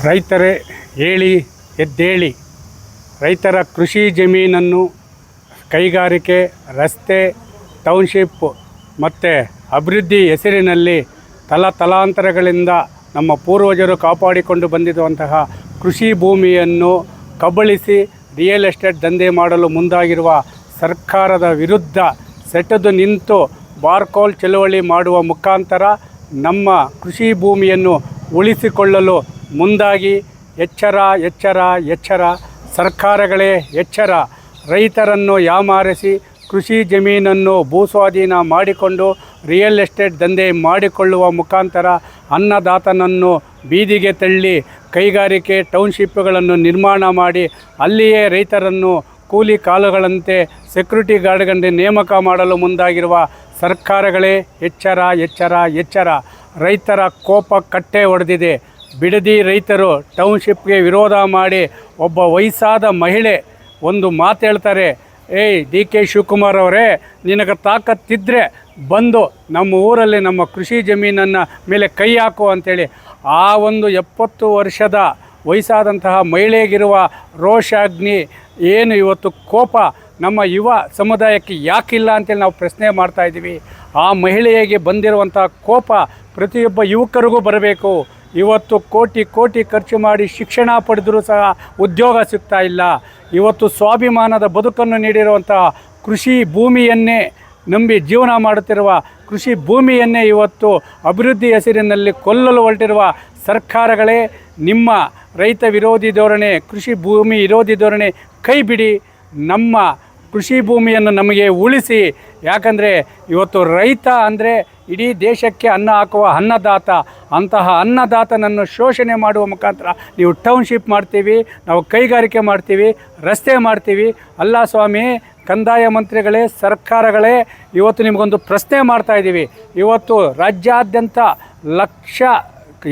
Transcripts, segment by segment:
ರೈತರೇ ಹೇಳಿ ಎದ್ದೇಳಿ. ರೈತರ ಕೃಷಿ ಜಮೀನನ್ನು ಕೈಗಾರಿಕೆ, ರಸ್ತೆ, ಟೌನ್ಶಿಪ್ ಮತ್ತು ಅಭಿವೃದ್ಧಿ ಹೆಸರಿನಲ್ಲಿ ತಲಾಂತರಗಳಿಂದ ನಮ್ಮ ಪೂರ್ವಜರು ಕಾಪಾಡಿಕೊಂಡು ಬಂದಿರುವಂತಹ ಕೃಷಿ ಭೂಮಿಯನ್ನು ಕಬಳಿಸಿ ರಿಯಲ್ ಎಸ್ಟೇಟ್ ದಂಧೆ ಮಾಡಲು ಮುಂದಾಗಿರುವ ಸರ್ಕಾರದ ವಿರುದ್ಧ ಸೆಟೆದು ನಿಂತು ಬಾರ್ಕೋಲ್ ಚಳುವಳಿ ಮಾಡುವ ಮುಖಾಂತರ ನಮ್ಮ ಕೃಷಿ ಭೂಮಿಯನ್ನು ಉಳಿಸಿಕೊಳ್ಳಲು ಮುಂದಾಗಿ ಎಚ್ಚರ ಎಚ್ಚರ ಎಚ್ಚರ. ಸರ್ಕಾರಗಳೇ ಎಚ್ಚರ. ರೈತರನ್ನು ಯಾಮಾರಿಸಿ ಕೃಷಿ ಜಮೀನನ್ನು ಭೂಸ್ವಾಧೀನ ಮಾಡಿಕೊಂಡು ರಿಯಲ್ ಎಸ್ಟೇಟ್ ದಂಧೆ ಮಾಡಿಕೊಳ್ಳುವ ಮುಖಾಂತರ ಅನ್ನದಾತನನ್ನು ಬೀದಿಗೆ ತಳ್ಳಿ ಕೈಗಾರಿಕೆ, ಟೌನ್ಶಿಪ್ಗಳನ್ನು ನಿರ್ಮಾಣ ಮಾಡಿ ಅಲ್ಲಿಯೇ ರೈತರನ್ನು ಕೂಲಿ ಕಾಲುಗಳಂತೆ ಸೆಕ್ಯೂರಿಟಿ ಗಾರ್ಡ್ಗಳಿಗೆ ನೇಮಕ ಮಾಡಲು ಮುಂದಾಗಿರುವ ಸರ್ಕಾರಗಳೇ ಎಚ್ಚರ ಎಚ್ಚರ ಎಚ್ಚರ. ರೈತರ ಕೋಪ ಕಟ್ಟೆ ಹೊಡೆದಿದೆ. ಬಿಡದಿ ರೈತರು ಟೌನ್ಶಿಪ್ಗೆ ವಿರೋಧ ಮಾಡಿ ಒಬ್ಬ ವಯಸ್ಸಾದ ಮಹಿಳೆ ಒಂದು ಮಾತು ಹೇಳ್ತಾರೆ, ಏಯ್ DK ಶಿವಕುಮಾರ್ ಅವರೇ, ನಿನಗೆ ತಾಕತ್ತಿದ್ದರೆ ಬಂದು ನಮ್ಮ ಊರಲ್ಲಿ ನಮ್ಮ ಕೃಷಿ ಜಮೀನನ್ನು ಮೇಲೆ ಕೈ ಹಾಕು ಅಂಥೇಳಿ. ಆ ಒಂದು 70 ವರ್ಷದ ವಯಸ್ಸಾದಂತಹ ಮಹಿಳೆಗಿರುವ ರೋಷಾಗ್ನಿ ಏನು ಇವತ್ತು ಕೋಪ ನಮ್ಮ ಯುವ ಸಮುದಾಯಕ್ಕೆ ಯಾಕಿಲ್ಲ ಅಂತೇಳಿ ನಾವು ಪ್ರಶ್ನೆ ಮಾಡ್ತಾಯಿದ್ದೀವಿ. ಆ ಮಹಿಳೆಗೆ ಬಂದಿರುವಂಥ ಕೋಪ ಪ್ರತಿಯೊಬ್ಬ ಯುವಕರಿಗೂ ಬರಬೇಕು. ಇವತ್ತು ಕೋಟಿ ಕೋಟಿ ಖರ್ಚು ಮಾಡಿ ಶಿಕ್ಷಣ ಪಡೆದರೂ ಸಹ ಉದ್ಯೋಗ ಸಿಗ್ತಾ ಇಲ್ಲ. ಇವತ್ತು ಸ್ವಾಭಿಮಾನದ ಬದುಕನ್ನು ನೀಡಿರುವಂತಹ ಕೃಷಿ ಭೂಮಿಯನ್ನೇ ನಂಬಿ ಜೀವನ ಮಾಡುತ್ತಿರುವ ಕೃಷಿ ಭೂಮಿಯನ್ನೇ ಇವತ್ತು ಅಭಿವೃದ್ಧಿ ಹೆಸರಿನಲ್ಲಿ ಕೊಲ್ಲಲು ಹೊರಟಿರುವ ಸರ್ಕಾರಗಳೇ, ನಿಮ್ಮ ರೈತ ವಿರೋಧಿ ಧೋರಣೆ, ಕೃಷಿ ಭೂಮಿ ವಿರೋಧಿ ಧೋರಣೆ ಕೈ ಬಿಡಿ. ನಮ್ಮ ಕೃಷಿ ಭೂಮಿಯನ್ನು ನಮಗೆ ಉಳಿಸಿ. ಯಾಕಂದರೆ ಇವತ್ತು ರೈತ ಅಂದರೆ ಇಡೀ ದೇಶಕ್ಕೆ ಅನ್ನ ಹಾಕುವ ಅನ್ನದಾತ. ಅಂತಹ ಅನ್ನದಾತನನ್ನು ಶೋಷಣೆ ಮಾಡುವ ಮುಖಾಂತರ ನೀವು ಟೌನ್ಶಿಪ್ ಮಾಡ್ತೀವಿ, ನಾವು ಕೈಗಾರಿಕೆ ಮಾಡ್ತೀವಿ, ರಸ್ತೆ ಮಾಡ್ತೀವಿ. ಅಲ್ಲ ಸ್ವಾಮಿ, ಕಂದಾಯ ಮಂತ್ರಿಗಳೇ, ಸರ್ಕಾರಗಳೇ, ಇವತ್ತು ನಿಮಗೊಂದು ಪ್ರಶ್ನೆ ಮಾಡ್ತಾಯಿದ್ದೀವಿ. ಇವತ್ತು ರಾಜ್ಯಾದ್ಯಂತ ಲಕ್ಷ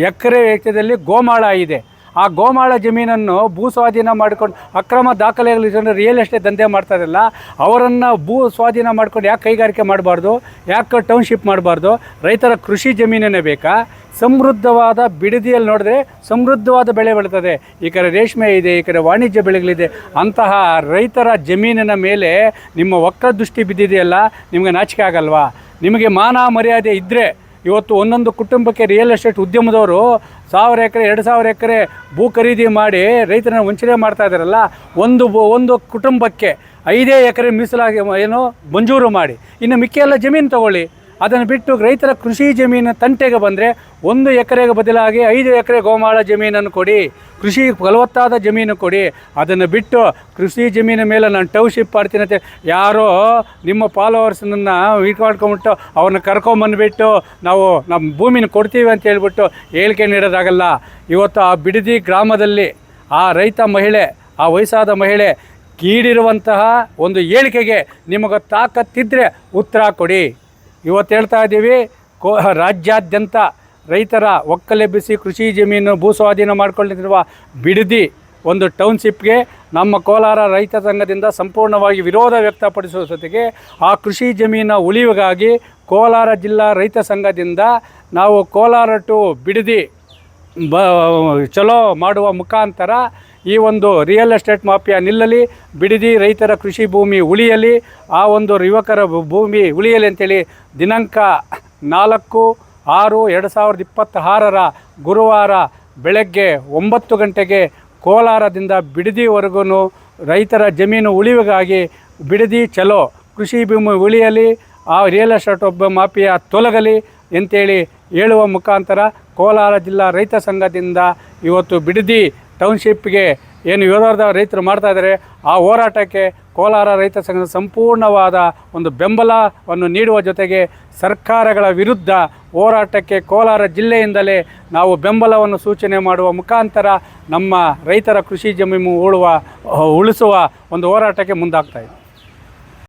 ಎಕರೆ ವೆಚ್ಚದಲ್ಲಿ ಗೋಮಾಳ ಇದೆ. ಆ ಗೋಮಾಳ ಜಮೀನನ್ನು ಭೂಸ್ವಾಧೀನ ಮಾಡಿಕೊಂಡು ಅಕ್ರಮ ದಾಖಲೆಗಳಿಂದ ರಿಯಲ್ ಎಸ್ಟೇಟ್ ದಂಧೆ ಮಾಡ್ತಾರಲ್ಲ, ಅವರನ್ನು ಭೂ ಸ್ವಾಧೀನ ಮಾಡ್ಕೊಂಡು ಯಾಕೆ ಕೈಗಾರಿಕೆ ಮಾಡಬಾರ್ದು, ಯಾಕೆ ಟೌನ್ಶಿಪ್ ಮಾಡಬಾರ್ದು? ರೈತರ ಕೃಷಿ ಜಮೀನೇ ಬೇಕಾ? ಸಮೃದ್ಧವಾದ ಬಿಡದಿಯಲ್ಲಿ ನೋಡಿದ್ರೆ ಸಮೃದ್ಧವಾದ ಬೆಳೆ ಬೆಳೀತದೆ. ಈ ಕಡೆ ರೇಷ್ಮೆ ಇದೆ, ಈ ಕಡೆ ವಾಣಿಜ್ಯ ಬೆಳೆಗಳಿದೆ. ಅಂತಹ ರೈತರ ಜಮೀನಿನ ಮೇಲೆ ನಿಮ್ಮ ವಕ್ರ ದೃಷ್ಟಿ ಬಿದ್ದಿದೆಯಲ್ಲ, ನಿಮಗೆ ನಾಚಿಕೆ ಆಗಲ್ವಾ? ನಿಮಗೆ ಮಾನ ಮರ್ಯಾದೆ ಇದ್ದರೆ ಇವತ್ತು ಒಂದೊಂದು ಕುಟುಂಬಕ್ಕೆ ರಿಯಲ್ ಎಸ್ಟೇಟ್ ಉದ್ಯಮದವರು 1000 ಎಕರೆ 2000 ಎಕರೆ ಭೂ ಖರೀದಿ ಮಾಡಿ ರೈತರನ್ನು ವಂಚನೆ ಮಾಡ್ತಾ ಇದ್ದಾರಲ್ಲ. ಒಂದು ಕುಟುಂಬಕ್ಕೆ 5 ಎಕರೆ ಮೀಸಲಾಗಿ ಮಂಜೂರು ಮಾಡಿ, ಇನ್ನು ಮಿಕ್ಕೆಲ್ಲ ಜಮೀನು ತಗೊಳ್ಳಿ. ಅದನ್ನು ಬಿಟ್ಟು ರೈತರ ಕೃಷಿ ಜಮೀನು ತಂಟೆಗೆ ಬಂದರೆ 1 ಎಕರೆಗೆ ಬದಲಾಗಿ 5 ಎಕರೆ ಗೋಮಾಳ ಜಮೀನನ್ನು ಕೊಡಿ, ಕೃಷಿ ಫಲವತ್ತಾದ ಜಮೀನು ಕೊಡಿ. ಅದನ್ನು ಬಿಟ್ಟು ಕೃಷಿ ಜಮೀನ ಮೇಲೆ ನಾನು ಟೌನ್ಶಿಪ್ ಮಾಡ್ತೀನಿ ಅಂತ ಯಾರೋ ನಿಮ್ಮ ಫಾಲೋವರ್ಸ್ನನ್ನು ಮಾಡ್ಕೊಂಬಿಟ್ಟು ಅವ್ರನ್ನ ಕರ್ಕೊಂಬಂದುಬಿಟ್ಟು ನಾವು ನಮ್ಮ ಭೂಮಿನ ಕೊಡ್ತೀವಿ ಅಂತ ಹೇಳ್ಬಿಟ್ಟು ಹೇಳಿಕೆ ನೀಡೋದಾಗಲ್ಲ. ಇವತ್ತು ಆ ಬಿಡದಿ ಗ್ರಾಮದಲ್ಲಿ ಆ ರೈತ ಮಹಿಳೆ, ಆ ವಯಸ್ಸಾದ ಮಹಿಳೆ ಕೀಡಿರುವಂತಹ ಒಂದು ಹೇಳಿಕೆಗೆ ನಿಮಗೆ ತಾಕತ್ತಿದ್ದರೆ ಉತ್ತರ ಕೊಡಿ. ಇವತ್ತು ಹೇಳ್ತಾ ಇದ್ದೀವಿ, ರಾಜ್ಯಾದ್ಯಂತ ರೈತರ ಒಕ್ಕಲೆಬ್ಬಿಸಿ ಕೃಷಿ ಜಮೀನು ಭೂಸ್ವಾಧೀನ ಮಾಡಿಕೊಂಡಿರುವ ಬಿಡದಿ ಒಂದು ಟೌನ್ಶಿಪ್ಗೆ ನಮ್ಮ ಕೋಲಾರ ರೈತ ಸಂಘದಿಂದ ಸಂಪೂರ್ಣವಾಗಿ ವಿರೋಧ ವ್ಯಕ್ತಪಡಿಸುವ ಜೊತೆಗೆ ಆ ಕೃಷಿ ಜಮೀನ ಉಳಿವಿಗಾಗಿ ಕೋಲಾರ ಜಿಲ್ಲಾ ರೈತ ಸಂಘದಿಂದ ನಾವು ಕೋಲಾರ ಟು ಬಿಡದಿ ಚಲೋ ಮಾಡುವ ಮುಖಾಂತರ ಈ ಒಂದು ರಿಯಲ್ ಎಸ್ಟೇಟ್ ಮಾಫಿಯಾ ನಿಲ್ಲಲಿ, ಬಿಡದಿ ರೈತರ ಕೃಷಿ ಭೂಮಿ ಉಳಿಯಲಿ, ಆ ಒಂದು ಯುವಕರ ಭೂಮಿ ಉಳಿಯಲಿ ಅಂತೇಳಿ ದಿನಾಂಕ 4/6/2026 ಗುರುವಾರ ಬೆಳಗ್ಗೆ 9 ಗಂಟೆಗೆ ಕೋಲಾರದಿಂದ ಬಿಡದಿವರೆಗೂ ರೈತರ ಜಮೀನು ಉಳಿವಿಗಾಗಿ ಬಿಡದಿ ಚಲೋ, ಕೃಷಿ ಭೂಮಿ ಉಳಿಯಲಿ, ಆ ರಿಯಲ್ ಎಸ್ಟೇಟ್ ಮಾಫಿಯಾ ತೊಲಗಲಿ ಅಂತೇಳಿ ಹೇಳುವ ಮುಖಾಂತರ ಕೋಲಾರ ಜಿಲ್ಲಾ ರೈತ ಸಂಘದಿಂದ ಇವತ್ತು ಬಿಡದಿ ಟೌನ್ಶಿಪ್ಗೆ ಏನು ವಿರೋಧ ರೈತರು ಮಾಡ್ತಾಯಿದ್ದಾರೆ, ಆ ಹೋರಾಟಕ್ಕೆ ಕೋಲಾರ ರೈತ ಸಂಘದ ಸಂಪೂರ್ಣವಾದ ಒಂದು ಬೆಂಬಲವನ್ನು ನೀಡುವ ಜೊತೆಗೆ ಸರ್ಕಾರಗಳ ವಿರುದ್ಧ ಹೋರಾಟಕ್ಕೆ ಕೋಲಾರ ಜಿಲ್ಲೆಯಿಂದಲೇ ನಾವು ಬೆಂಬಲವನ್ನು ಸೂಚನೆ ಮಾಡುವ ಮುಖಾಂತರ ನಮ್ಮ ರೈತರ ಕೃಷಿ ಜಮೀನು ಉಳಿಸುವ ಒಂದು ಹೋರಾಟಕ್ಕೆ ಮುಂದಾಗ್ತಾಯಿದೆ.